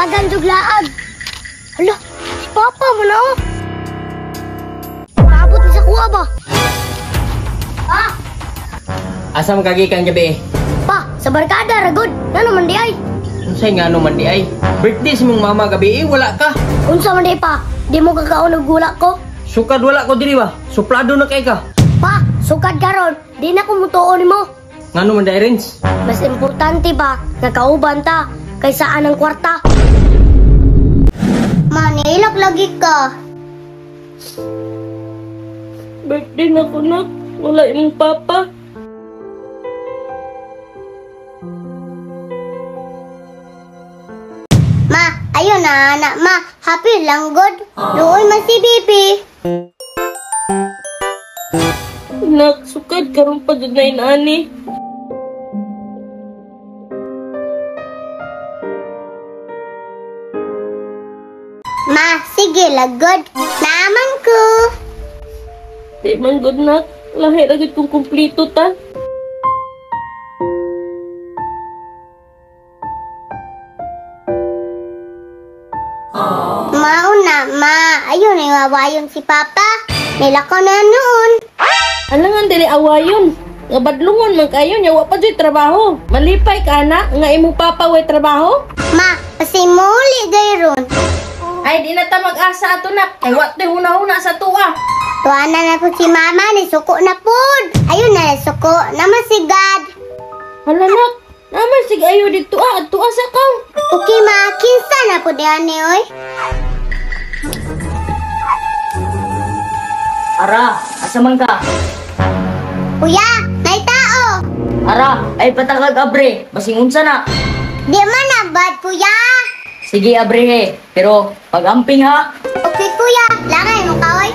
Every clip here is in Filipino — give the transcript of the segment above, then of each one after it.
Tagan juglaag. Hala, si Papa mo na oh. Maabot ni sa kuha ba? Pa! Asa man kagikan gabi? Pa, sa barkada, ragod. Nga naman di ay. Unsay nga naman di ay? Birthday si mong mama gabi wala ka. Unsa man di pa, di mo kakaon og gula ko. Sukad wala ko diri ba? Suplado na kay ka. Pa, sukad karon, di na ko mutuon nimo. Nga naman di Renz? Mas importante ba nga kauban ta kaysa anang kwarta? Manilak lagi ka. Birthday na ko na. Wala imong papa. Ma, ayun na anak ma. Happy lang good. Doon man si Bibi. Nak, sukad karon pa jud na inani. Ma, sige lagod. Naman ko. Di man good nak. Lahi ra gid kong kumplito ta. Mauna, ma. Ayun na yung awayon si Papa. Nilakaw na noon. Alangan dili awayon. Nga badlungon man kayo nya wa pa jud trabaho. Malipay ka na nga imong papa way trabaho? Ma, pasimuli dayron. Ay di na ta mag-asa ato nak. Ay wa tay huna-huna sa tuwa. Tuana na po si Mama, ni suko na pod. Ayun na, suko. Namasigad. Hala nak, naman sig ayo dito adto sa kaw. Okay, ma. Kinsa na po diyan ni, oy. Ara, asa man ka? Kuya, may tao. Ara, ay patagag abre, basing unsa na. Di man na bad, kuya. Sige abre he, pero pag-amping ha. Okay, kuya. Langay mo ka, oy.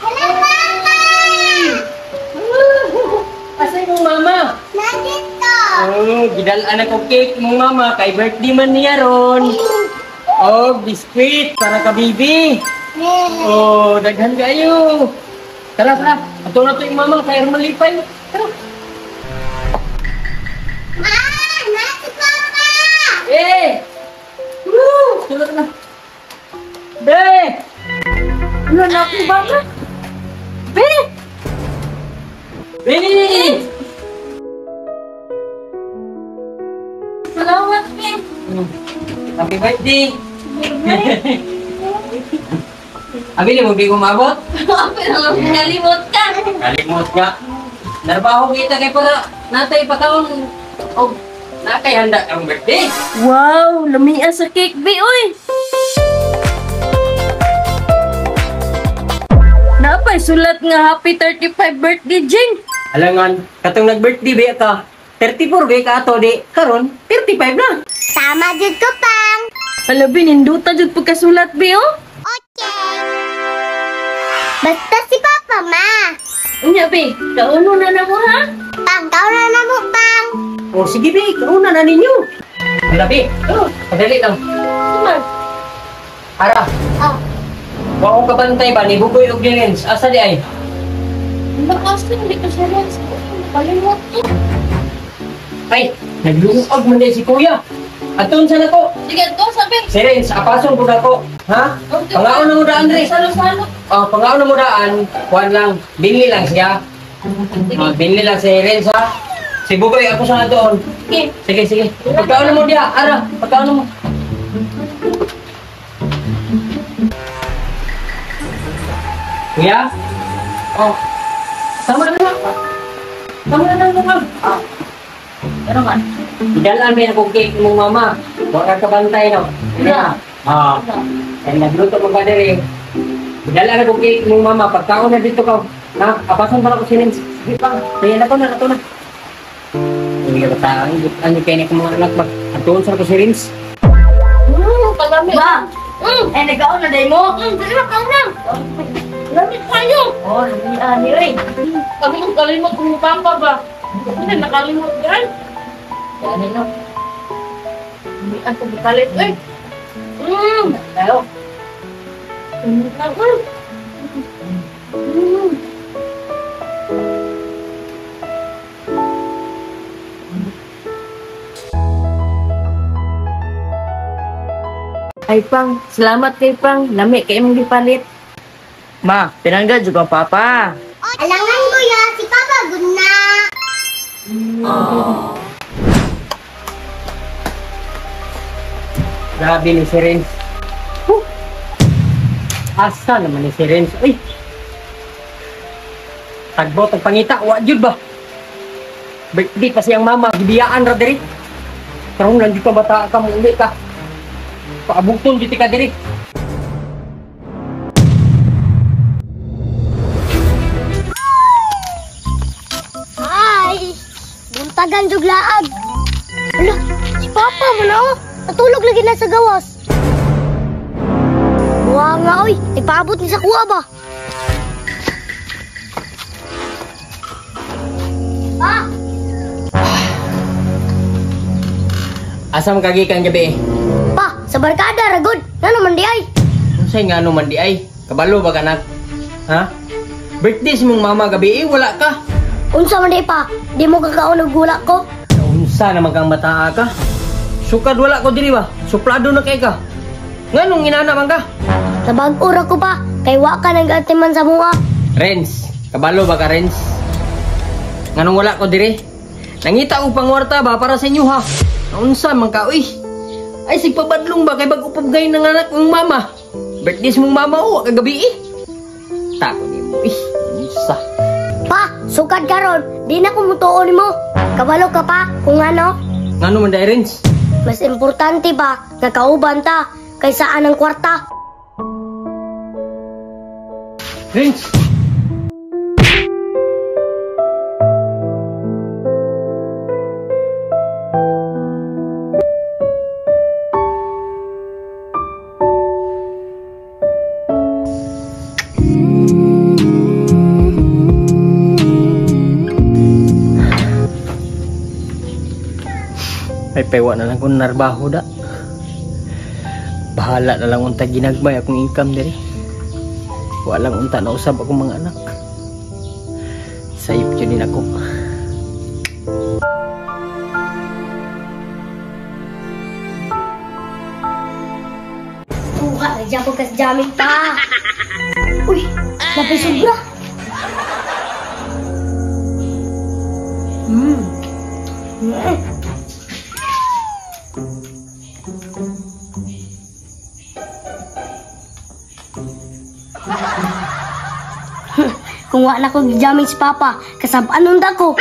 Hello, Mama! Asa imong mama? Nandito. Oh, gidalaan ako cake mong mama kay birthday man niya ron. Oh, biskuit para ka bibi. Oh, daghan kayo. Tara, tara. Ato na to yung mama kay malipay. Tara. Ma, nasa Papa. Eh! Woo! Tulad na. Be! Ano na ako ba na? Be! Be! Salamat, Pin. Happy birthday! Abili mo, di ko maabot? Pero nalimot ka. Kalimot nga. Narbaho kita kay para natay pataon. O, nakay handa ang birthday. Wow, lamia sa cake, Bi, oy. Napay sulat nga happy 35 birthday, Jing. Alangan, katong nag-birthday ba ka? 34 ba ka ato di? Karon, 35 na. Tama jud ko, Pang. Hala, Bi, ninduta jud pagkasulat, Bi, oh. Okay. Basta si Papa, ma. Unya, Bi, kauno na na mo, ha? Pang, kau na na mo, Pang. O sige ba, kauna na ninyo. Hala ba, padali lang. Suman. Ara, Oh, wa ko kabantay ba ni Bugoy og Lens? Asa di ay? Bakas na, hindi ko siya rin. Palimot ko. Ay, naglungog man din si Kuya. Atun sa nako. Sige, to, sabi. Si Renz, apason po na ko. Ha? Pangaon na mo daan, Renz. Salo-salo. Oh, pangaon na mo daan. Kuhan lang, binli lang siya. Binli lang si Renz, ha? Si Bugoy, ako sa doon. Sige. Sige, sige. Pagkaon na mo diya, Ara. Pagkaon na mo. Kuya? Oh. Tama na lang. Tama na lang naman. Pero man, Idalaan may akong cake mong mama. Huwag kang kabantay, no? Yeah. Ay, nagluto mo ba diri? Idalaan akong cake mong mama. Pagkaon na dito ka. Ha? Apason pala ko si Renz. Sige pa. Kaya na to na, nato na. Hindi ka ba ano kayo na mga anak ba? Atuon sa ko si Renz. Palami. ba? Eh, nagkaon na day mo? Sige na, kau na. Lamit kayo. Oh, lamia ni oy. Kalimot kung papa ba? Hindi nakalimot yan. Yan no. Hindi ako bikalit, eh. Tayo. Ay, Pang. Salamat kay Pang. Lami kay mong gipalit. Ma, pinangga juga papa. Alangan ko ya, si Papa good na. Grabe ni si Renz. Asa naman ni si Renz. Uy! Tagbo, tagpangita. Wa jud ba? Birthday pa siyang mama. Gibiyaan ra diri. Karong lang dito bata ka mo uli ka. Paabugton dito ka diri. Ay, buntagan jug laag. Ala, si Papa mo na oh. Natulog lagi na sa gawas. Buwa nga oy, ipaabot ni sa kuha ba? Pa! Asa man kagi kang gabi? Pa, sa barkada ragod. Nga naman di ay. Unsay nga man di ay? Kabalo ba kanak? Ha? Birthday si mong mama gabi wala ka. Unsa man di pa? Di mo kakaon og gula ko? Unsa naman kang bataa ka? Sukad wala ko diri ba? Suplado na kay ka. Nganong inana man ka? Nabag-ura ko pa. Kay wa ka nag-atiman sa mua. Renz, kabalo ba ka Renz? Nganong wala ko diri? Nangita og pangwarta ba para sa inyo ha? Unsa man ka uy? Ay sigpabadlong ba kay bag-upugay ng anak mong mama? Birthday mong mama o kagabi eh. Tako ni mo eh. Unsa? Pa, sukad karon. Di na ko mutuon nimo. Kabalo ka pa kung ano? Ngano man dai Renz? Mas importante ba nga kauban ta kaysa anang kwarta? Renz! Ay, pewa na lang kung narbaho da. Bahala na lang unta ginagbay akong income diri. Walang unta na usab akong mga anak. Sayop yun din ako. Kuha na dyan ko kas jamin pa. Uy, napay sobra. Kung wala ko jamin si Papa, kasab-anon da ko.